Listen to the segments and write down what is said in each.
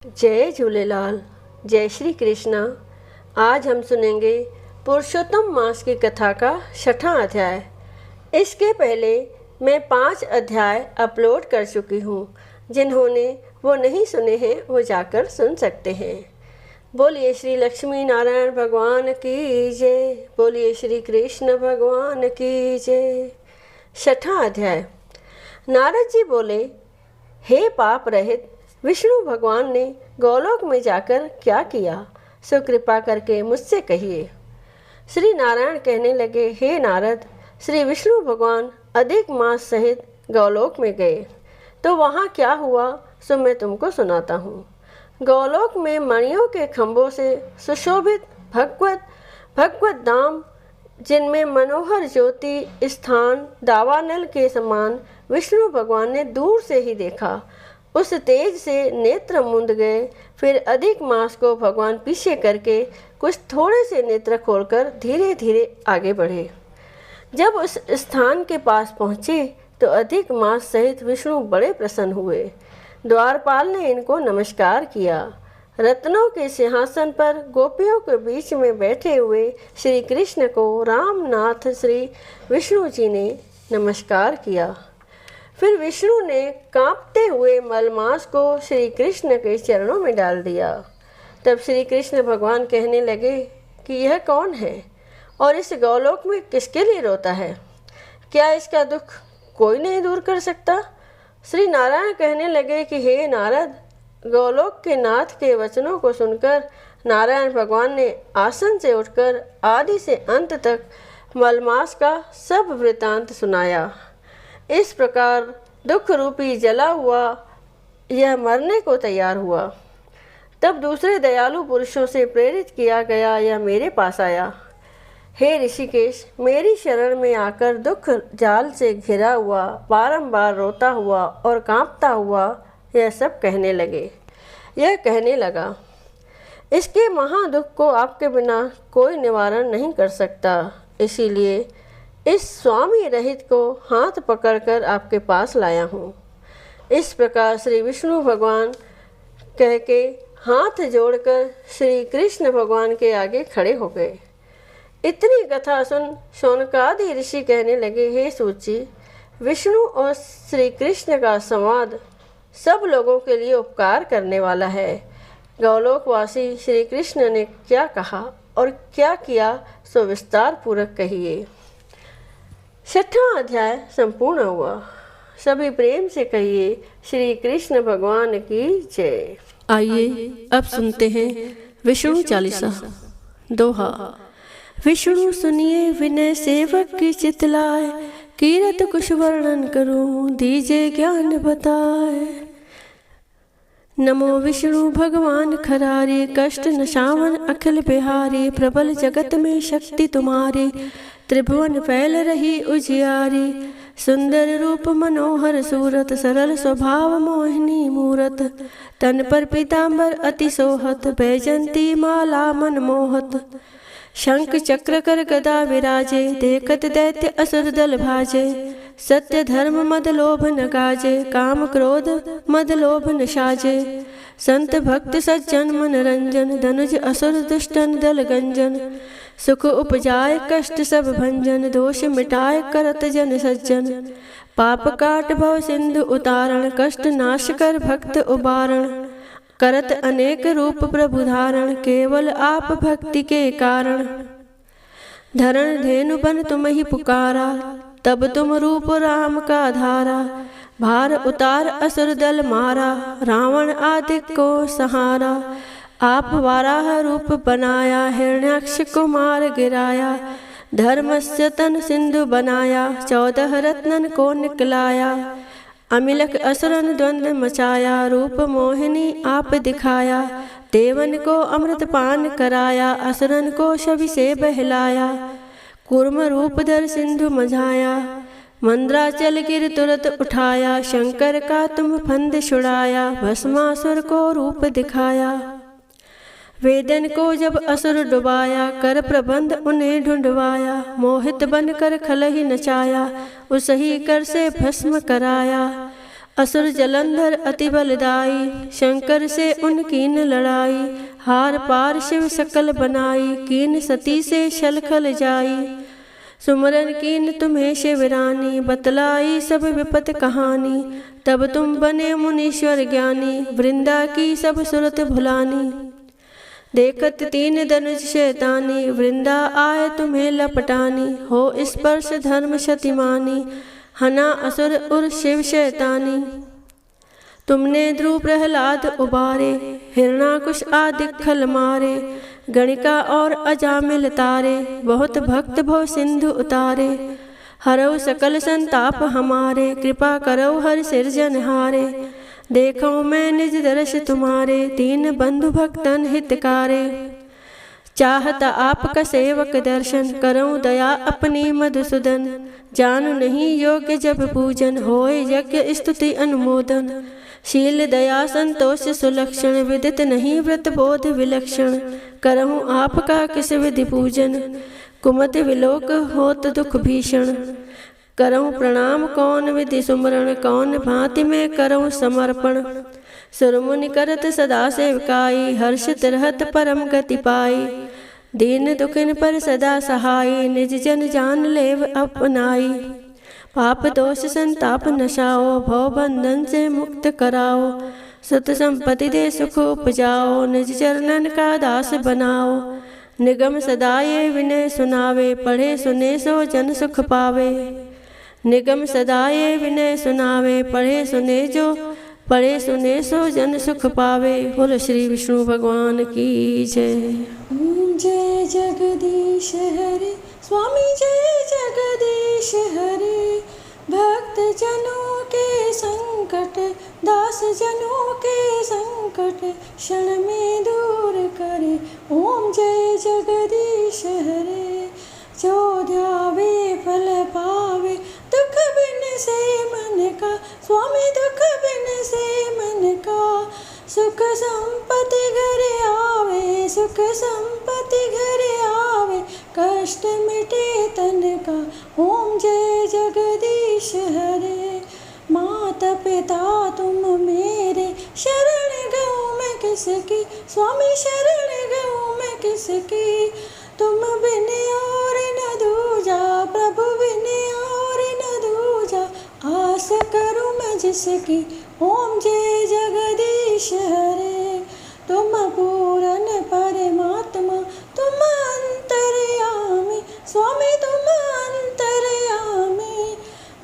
जय झूलेलाल। जय श्री कृष्णा। आज हम सुनेंगे पुरुषोत्तम मास की कथा का 6वां अध्याय। इसके पहले मैं 5 अध्याय अपलोड कर चुकी हूँ। जिन्होंने वो नहीं सुने हैं वो जाकर सुन सकते हैं। बोलिए श्री लक्ष्मी नारायण भगवान की जय। बोलिए श्री कृष्ण भगवान की जय। 6वां अध्याय। नारद जी बोले, हे पाप रहित विष्णु भगवान ने गोलोक में जाकर क्या किया, सो कृपा करके मुझसे कहिए। श्री नारायण कहने लगे, हे नारद, श्री विष्णु भगवान अधिक मास सहित गोलोक में गए तो वहाँ क्या हुआ सो मैं तुमको सुनाता हूँ। गोलोक में मणियों के खंभों से सुशोभित भगवत धाम, जिनमें मनोहर ज्योति स्थान दावानल के समान विष्णु भगवान ने दूर से ही देखा। उस तेज से नेत्र मूंद गए। फिर अधिक मास को भगवान पीछे करके कुछ थोड़े से नेत्र खोलकर धीरे धीरे आगे बढ़े। जब उस स्थान के पास पहुँचे तो अधिक मास सहित विष्णु बड़े प्रसन्न हुए। द्वारपाल ने इनको नमस्कार किया। रत्नों के सिंहासन पर गोपियों के बीच में बैठे हुए श्री कृष्ण को रामनाथ श्री विष्णु जी ने नमस्कार किया। फिर विष्णु ने कांपते हुए मलमास को श्री कृष्ण के चरणों में डाल दिया। तब श्री कृष्ण भगवान कहने लगे कि यह कौन है और इस गोलोक में किसके लिए रोता है? क्या इसका दुख कोई नहीं दूर कर सकता? श्री नारायण कहने लगे कि हे नारद, गोलोक के नाथ के वचनों को सुनकर नारायण भगवान ने आसन से उठकर आदि से अंत तक मलमास का सब वृतांत सुनाया। इस प्रकार दुख रूपी जला हुआ यह मरने को तैयार हुआ। तब दूसरे दयालु पुरुषों से प्रेरित किया गया यह मेरे पास आया। हे ऋषिकेश, मेरी शरण में आकर दुख जाल से घिरा हुआ, बारंबार रोता हुआ और कांपता हुआ यह सब कहने लगे। यह कहने लगा, इसके महादुख को आपके बिना कोई निवारण नहीं कर सकता। इसीलिए इस स्वामी रहित को हाथ पकड़कर आपके पास लाया हूँ। इस प्रकार श्री विष्णु भगवान कह के हाथ जोड़कर श्री कृष्ण भगवान के आगे खड़े हो गए। इतनी कथा सुन शौनकादि ऋषि कहने लगे, हे सूची, विष्णु और श्री कृष्ण का संवाद सब लोगों के लिए उपकार करने वाला है। गोलोकवासी श्री कृष्ण ने क्या कहा और क्या किया सो विस्तार पूर्वक कहिए। 6वां अध्याय संपूर्ण हुआ। सभी प्रेम से कहिए श्री कृष्ण भगवान की जय। आइए अब सुनते हैं विष्णु चालीसा। दोहा। विष्णु सुनिए विनय सेवक की चितलाए, कीरत कुछ वर्णन करूं दीजे ज्ञान बताए। नमो विष्णु भगवान खरारे, कष्ट नशावन अखिल बिहारी। प्रबल जगत में शक्ति तुम्हारी, त्रिभुवन फैल रही उजियारी। सुंदर रूप मनोहर सूरत, सरल स्वभाव मोहिनी मूरत। तन पर पीतांबर अति सोहत, बैजंती माला मन मोहत। शंख चक्र कर गदा विराजे, देखत दैत्य असुर दल भाजे। सत्य धर्म मद लोभ न गाजे, काम क्रोध मद लोभ न साजे। संत भक्त सज्जन मन रंजन, धनुज असुर दुष्टन दल गंजन। सुख उपजाए कष्ट सब भंजन, दोष मिटाए करत जन सज्जन। पाप काट भव सिंधु उतारण, कष्ट नाश कर भक्त उबारण। करत अनेक रूप प्रभु धारण, केवल आप भक्ति के कारण। धरण धेनु बन तुम ही पुकारा, तब तुम रूप राम का धारा। भार उतार असुर दल मारा, रावण आदि को सहारा। आप वाराह रूप बनाया, हिरण्याक्ष को मार गिराया। धर्मस्य तन सिंधु बनाया, 14 रत्नन को निकलाया। अमिलक असुरन द्वंद्व मचाया, रूप मोहिनी आप दिखाया। देवन को अमृत पान कराया, असुरन को छवि से बहलाया। कूर्म रूप धर सिंधु मझाया, मंद्राचल गिर तुरत उठाया। शंकर का तुम फंद छुड़ाया, भस्मासुर को रूप दिखाया। वेदन को जब असुर डुबाया, कर प्रबंध उन्हें ढूंढवाया। मोहित बनकर खलहि नचाया, उसही कर से भस्म कराया। असुर जलंधर अति बलदाई, शंकर से उनकी न लड़ाई। हार पार शिव सकल बनाई, कीन सती से छल खल जाई। सुमरन कीन तुम्हें शिवरानी, बतलाई सब विपत कहानी। तब तुम बने मुनीश्वर ज्ञानी, वृंदा की सब सुरत भुलानी। देखत तीन धनुष शैतानी, वृंदा आए तुम्हें लपटानी। हो स्पर्श धर्म शतिमानी, हना असुर उर शिव शैतानी। तुमने ध्रुव प्रहलाद उबारे, हिरणाकुश आदि खल मारे। गणिका और अजामिल तारे, बहुत भक्त भव सिंधु उतारे। हरौ सकल संताप हमारे, कृपा करौ हर सिरजनहारे। देखो मैं निज दर्श तुम्हारे, दीन बंधु भक्तन हितकारे। चाहत आपका सेवक दर्शन, करऊं दया अपनी मधुसूदन। जानु नहीं योग्य जब पूजन, होए यज्ञ स्तुति अनुमोदन। शील दया संतोष सुलक्षण, विदित नहीं व्रत बोध विलक्षण। करहूँ आपका किस विधि पूजन, कुमत विलोक होत दुख भीषण। करऊँ प्रणाम कौन विधि सुमरण, कौन भांति में करऊँ समर्पण। सुरमुनि करत सदा सेवकाई, हर्षित रहत परम गति पाई। दीन दुखिन पर सदा सहाई, निज जन जान लेव अपनाई। पाप दोष संताप नशाओ, भव बंधन से मुक्त कराओ। सुत संपत्ति दे सुख उपजाओ, निज चरणन का दास बनाओ। निगम सदा ये विनय सुनावे, पढ़े सुने सो जन सुख पावे। निगम सदा ये विनय सुनावे, पढ़े सुने सो जन सुख पावे। बोलो श्री विष्णु भगवान की जय। जय जगदीश हरे, स्वामी जय जगदीश हरे। भक्त जनों के संकट, दास जनों के संकट, क्षण में दूर करे। ओम जय जगदीश हरे। जो ध्यावे फल पावे, दुख बिन से मन का। स्वामी दुख बिन से मन का। सुख संपत्ति घर आवे, सुख संपत्ति घर आवे। कष्ट मिटे तन का। ओम जय जगदीश हरे। माता पिता तुम मेरे, शरण गऊँ मैं किसकी। स्वामी शरण गऊँ मैं किसकी। तुम बिन और न दूजा, प्रभु बिन और न दूजा। आस करूँ मैं जिसकी। ओम जय जगदीश हरे। तुम पूरन परमात्मा, तुम अंतर्यामी। स्वामी तुम अंतर्यामी।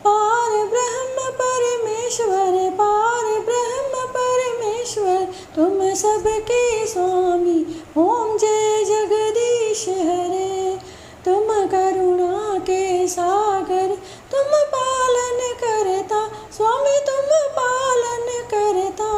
पार ब्रह्म परमेश्वर, पार ब्रह्म परमेश्वर। तुम सबके स्वामी। ओम जय जगदीश हरे। तुम करुणा के सागर, तुम पालन करता। स्वामी तुम पालन करता।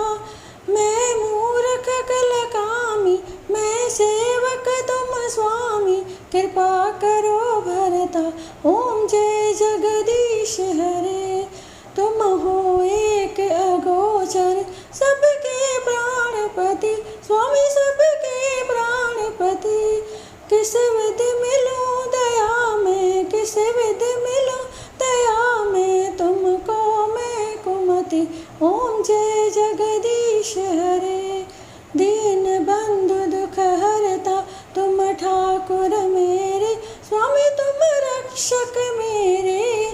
मैं मूर्ख कल कामी, मैं सेवक तुम स्वामी। कृपा करो भरता। ओम जय जगदीश हरे। तुम हो एक अगोचर, सबके प्राणपति। स्वामी सबके प्राणपति। किस विधि मिलूं दया में, किस विधि मिलूं दया में। तुमको मैं कुमति। ओम जय जगदीश हरे। दीन बंधु दुख हरता, तुम ठाकुर मेरे। स्वामी तुम रक्षक मेरे।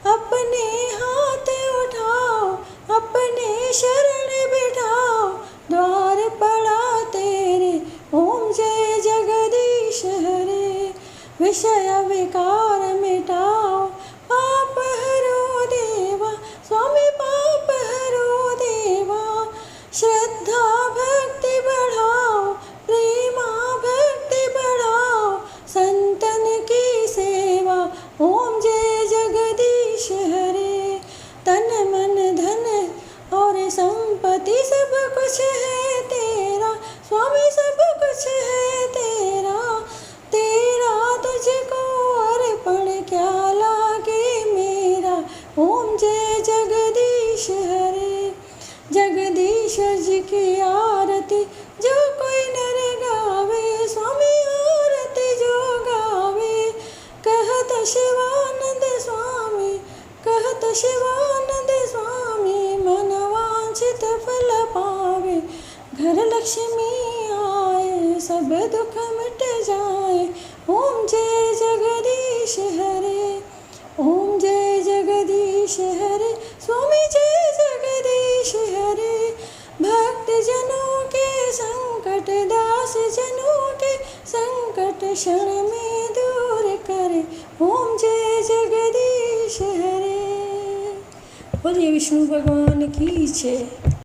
अपने हाथ उठाओ, अपने शरण बिठाओ। द्वार पड़ा तेरे। ओम जय जगदीश हरे। विषय विकार मिटाओ, पाप हरो देवा। स्वामी पाप हरो देवा। श्रद्धा भक्ति बढ़ाओ, प्रेमा भक्ति बढ़ाओ। संतन की सेवा। ओम जय जगदीश हरे। तन मन धन और संपत्ति सब कुछ है तेरा। स्वामी सब कुछ है तेरा। तेरा तुझको अर्पण लक्ष्मी आए, सब दुख मिट जाए। ओम जय जगदीश हरे, ओम जय जगदीश हरे, स्वामी जय जगदीश हरे। भक्त जनों के संकट, दास जनों के संकट क्षण में दूर करे। ओम जय जगदीश हरे। बोलिए विष्णु भगवान की जय।